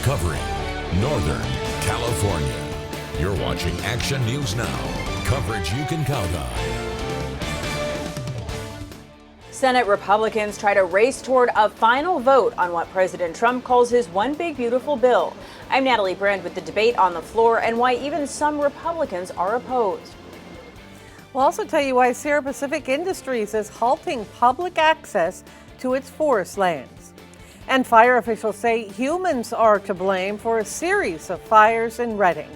covering Northern California. You're watching Action News Now, coverage you can count on. Senate Republicans try to race toward a final vote on what President Trump calls his One Big Beautiful Bill. I'm Natalie Brand with the debate on the floor and why even some Republicans are opposed. We'll also tell you why Sierra Pacific Industries is halting public access to its forest lands. And fire officials say humans are to blame for a series of fires in Redding.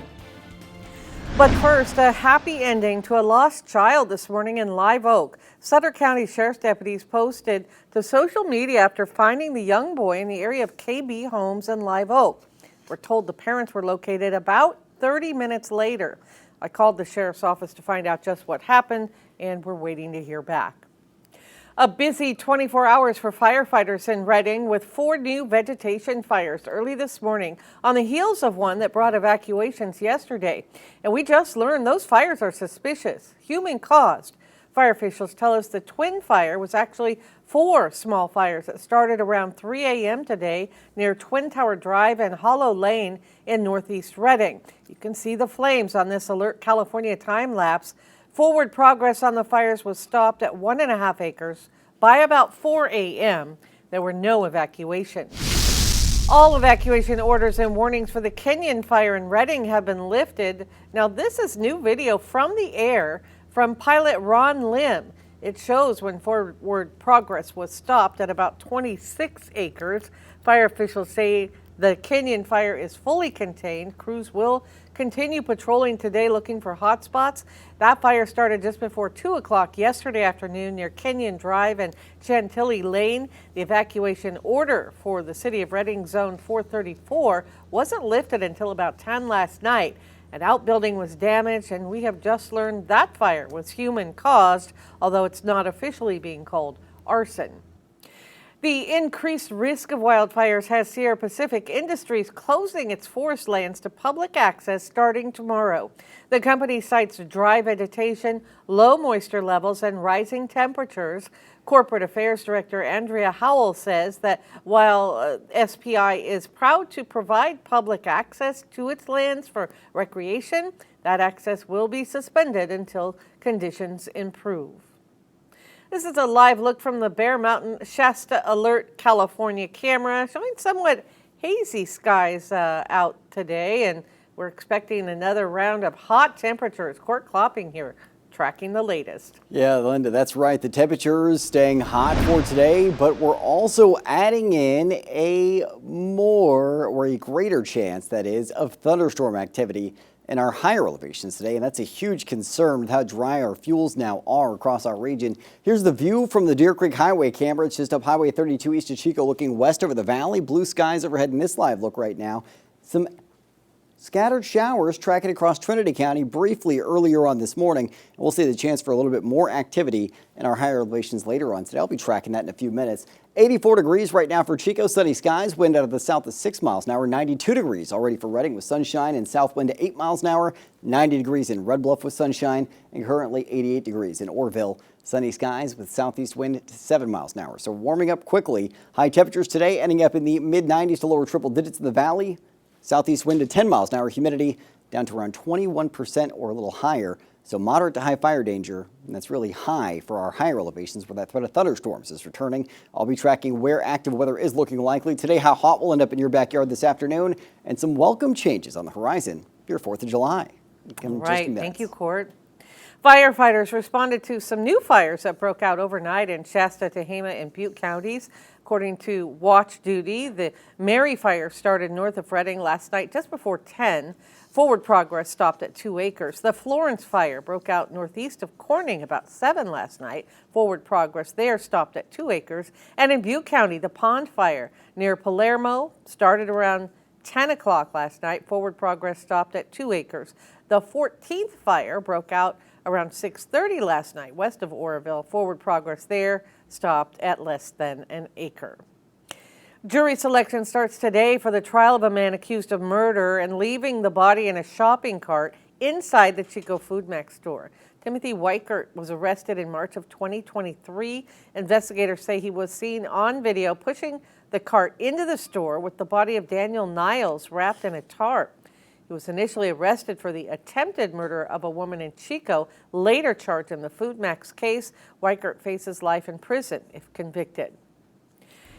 But first, a happy ending to a lost child this morning in Live Oak. Sutter County Sheriff's deputies posted to social media after finding the young boy in the area of KB Homes in Live Oak. We're told the parents were located about 30 minutes later. I called the sheriff's office to find out just what happened, and we're waiting to hear back. A busy 24 hours for firefighters in Redding with 4 new vegetation fires early this morning on the heels of one that brought evacuations yesterday. And we just learned those fires are suspicious, human-caused. Fire officials tell us the twin fire was actually 4 small fires that started around 3 a.m. today near Twin Tower Drive and Hollow Lane in Northeast Redding. You can see the flames on this Alert California time lapse. Forward progress on the fires was stopped at 1.5 acres by about 4 a.m. There were no evacuations. All evacuation orders and warnings for the Kenyon fire in Redding have been lifted. Now, this is new video from the air from pilot Ron Lim. It shows when forward progress was stopped at about 26 acres. Fire officials say the Kenyon fire is fully contained. Crews will continue patrolling today looking for hot spots. That fire started just before 2 o'clock yesterday afternoon near Kenyon Drive and Chantilly Lane. The evacuation order for the city of Redding Zone 434 wasn't lifted until about 10 last night. An outbuilding was damaged, and we have just learned that fire was human-caused, although it's not officially being called arson. The increased risk of wildfires has Sierra Pacific Industries closing its forest lands to public access starting tomorrow. The company cites dry vegetation, low moisture levels, and rising temperatures. Corporate Affairs Director Andrea Howell says that while SPI is proud to provide public access to its lands for recreation, that access will be suspended until conditions improve. This is a live look from the Bear Mountain Shasta Alert California camera, showing somewhat hazy skies out today, and we're expecting another round of hot temperatures. Court Klopping here, tracking the latest. Yeah, Linda, that's right. The temperatures staying hot for today, but we're also adding in a greater chance, that is, of thunderstorm activity in our higher elevations today, and that's a huge concern with how dry our fuels now are across our region. Here's the view from the Deer Creek Highway camera. It's just up Highway 32 east of Chico, looking west over the valley. Blue skies overhead in this live look right now. Some scattered showers tracking across Trinity County briefly earlier on this morning. And we'll see the chance for a little bit more activity in our higher elevations later on today. I'll be tracking that in a few minutes. 84 degrees right now for Chico, sunny skies, wind out of the south of 6 miles an hour, 92 degrees already for Redding with sunshine and south wind to 8 miles an hour, 90 degrees in Red Bluff with sunshine, and currently 88 degrees in Orville. Sunny skies with southeast wind to 7 miles an hour. So warming up quickly. High temperatures today ending up in the mid 90s to lower triple digits in the valley. Southeast wind to 10 miles an hour, humidity down to around 21% or a little higher. So moderate to high fire danger, and that's really high for our higher elevations where that threat of thunderstorms is returning. I'll be tracking where active weather is looking likely today, how hot will end up in your backyard this afternoon, and some welcome changes on the horizon your 4th of July. Right, thank you, Court. Firefighters responded to some new fires that broke out overnight in Shasta, Tehama, and Butte counties. According to Watch Duty, the Mary fire started north of Redding last night just before 10. Forward progress stopped at 2 acres. The Florence fire broke out northeast of Corning about 7 last night. Forward progress there stopped at 2 acres. And in Butte County, the Pond fire near Palermo started around 10 o'clock last night. Forward progress stopped at 2 acres. The 14th fire broke out around 6:30 last night west of Oroville. Forward progress there stopped at less than an acre. Jury selection starts today for the trial of a man accused of murder and leaving the body in a shopping cart inside the Chico Food Max store. Timothy Weichert was arrested in March of 2023. Investigators say he was seen on video pushing the cart into the store with the body of Daniel Niles wrapped in a tarp. He was initially arrested for the attempted murder of a woman in Chico, later charged in the Food Max case. Weichert faces life in prison if convicted.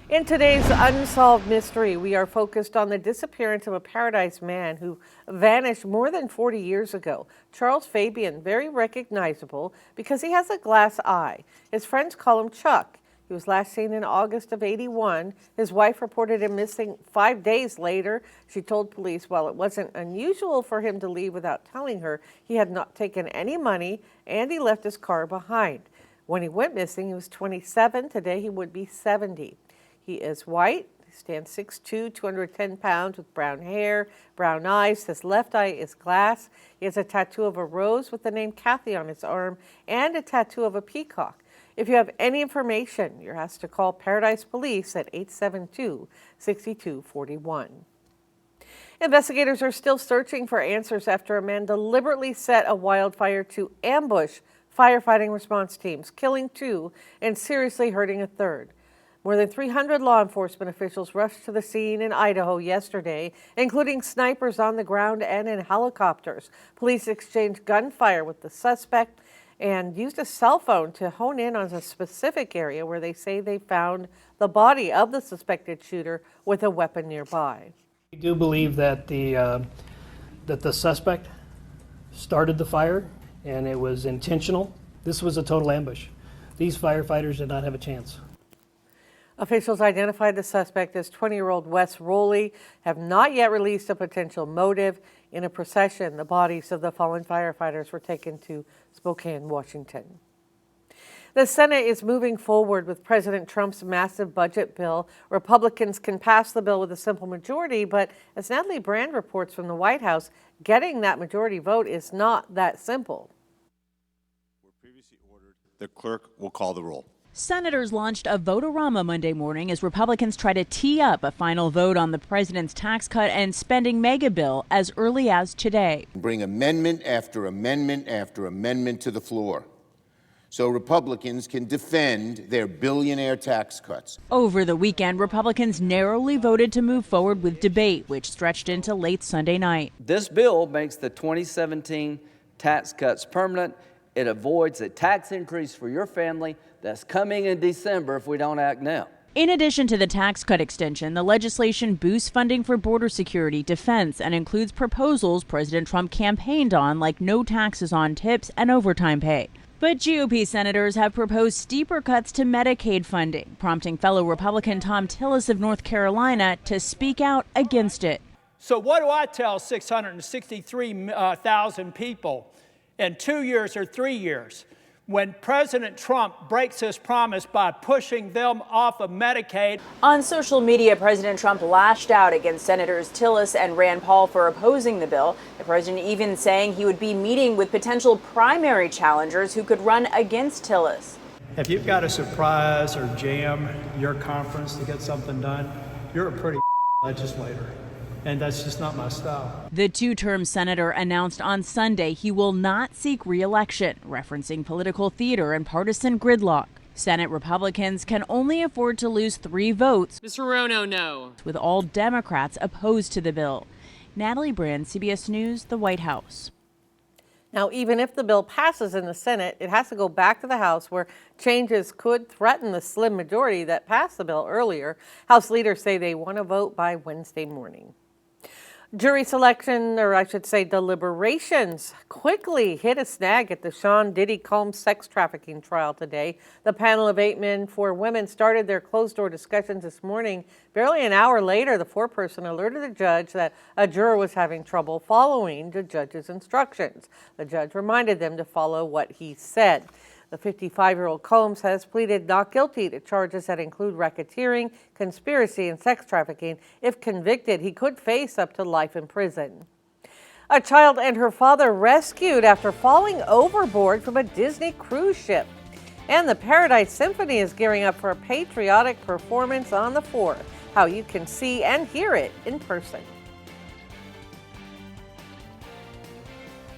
In today's Unsolved Mystery, we are focused on the disappearance of a Paradise man who vanished more than 40 years ago. Charles Fabian, very recognizable because he has a glass eye. His friends call him Chuck. He was last seen in August of '81. His wife reported him missing 5 days later. She told police while it wasn't unusual for him to leave without telling her, he had not taken any money and he left his car behind. When he went missing, he was 27. Today he would be 70. He is white, he stands 6'2", 210 pounds with brown hair, brown eyes. His left eye is glass. He has a tattoo of a rose with the name Kathy on his arm and a tattoo of a peacock. If you have any information, you're asked to call Paradise Police at 872-6241. Investigators are still searching for answers after a man deliberately set a wildfire to ambush firefighting response teams, killing 2 and seriously hurting a 3rd. More than 300 law enforcement officials rushed to the scene in Idaho yesterday, including snipers on the ground and in helicopters. Police exchanged gunfire with the suspect and used a cell phone to hone in on a specific area where they say they found the body of the suspected shooter with a weapon nearby. We do believe that the suspect started the fire and it was intentional. This was a total ambush. These firefighters did not have a chance. Officials identified the suspect as 20-year-old Wes Rowley, have not yet released a potential motive. In a procession, the bodies of the fallen firefighters were taken to Spokane, Washington. The Senate is moving forward with President Trump's massive budget bill. Republicans can pass the bill with a simple majority, but as Natalie Brand reports from the White House, getting that majority vote is not that simple. The clerk will call the roll. Senators launched a vote-a-rama Monday morning as Republicans try to tee up a final vote on the president's tax cut and spending mega bill as early as today. Bring amendment after amendment after amendment to the floor so Republicans can defend their billionaire tax cuts. Over the weekend, Republicans narrowly voted to move forward with debate, which stretched into late Sunday night. This bill makes the 2017 tax cuts permanent. It avoids a tax increase for your family that's coming in December if we don't act now. In addition to the tax cut extension, the legislation boosts funding for border security, defense, and includes proposals President Trump campaigned on, like no taxes on tips and overtime pay. But GOP senators have proposed steeper cuts to Medicaid funding, prompting fellow Republican Tom Tillis of North Carolina to speak out against it. So what do I tell 663,000 people in 2 years or 3 years when President Trump breaks his promise by pushing them off of Medicaid? On social media, President Trump lashed out against Senators Tillis and Rand Paul for opposing the bill. The president even saying he would be meeting with potential primary challengers who could run against Tillis. If you've got to surprise or jam your conference to get something done, you're a pretty legislator. And that's just not my style. The two-term senator announced on Sunday he will not seek re-election, referencing political theater and partisan gridlock. Senate Republicans can only afford to lose 3 votes. Mr. Rono, no. With all Democrats opposed to the bill. Natalie Brand, CBS News, the White House. Now, even if the bill passes in the Senate, it has to go back to the House, where changes could threaten the slim majority that passed the bill earlier. House leaders say they want to vote by Wednesday morning. Jury selection, or I should say deliberations, quickly hit a snag at the Sean Diddy Combs sex trafficking trial today. The panel of 8 men, 4 women started their closed-door discussions this morning. Barely an hour later, the foreperson alerted the judge that a juror was having trouble following the judge's instructions. The judge reminded them to follow what he said. The 55-year-old Combs has pleaded not guilty to charges that include racketeering, conspiracy, and sex trafficking. If convicted, he could face up to life in prison. A child and her father rescued after falling overboard from a Disney cruise ship. And the Paradise Symphony is gearing up for a patriotic performance on the 4th. How you can see and hear it in person.